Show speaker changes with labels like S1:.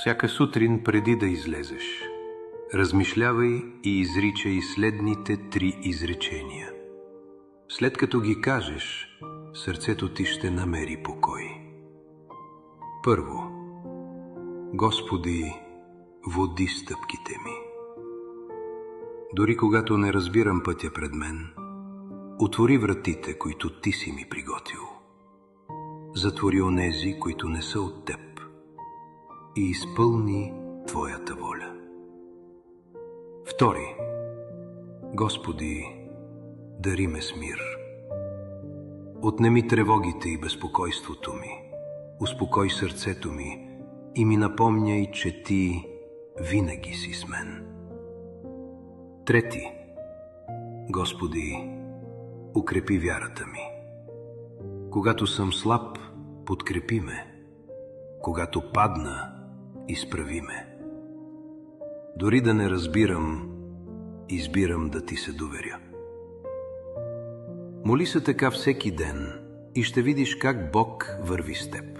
S1: Всяка сутрин преди да излезеш, размишлявай и изричай следните 3 изречения. След като ги кажеш, сърцето ти ще намери покой. Първо, Господи, води стъпките ми. Дори когато не разбирам пътя пред мен, отвори вратите, които ти си ми приготвил. Затвори онези, които не са от теб, и изпълни твоята воля. Втори, Господи, дари ме с мир. Отнеми тревогите и безпокойството ми, успокой сърцето ми и ми напомняй, че ти винаги си с мен. Трети, Господи, укрепи вярата ми. Когато съм слаб, подкрепи ме. Когато падна, изправи ме. Дори да не разбирам, избирам да ти се доверя. Моли се така всеки ден и ще видиш как Бог върви с теб.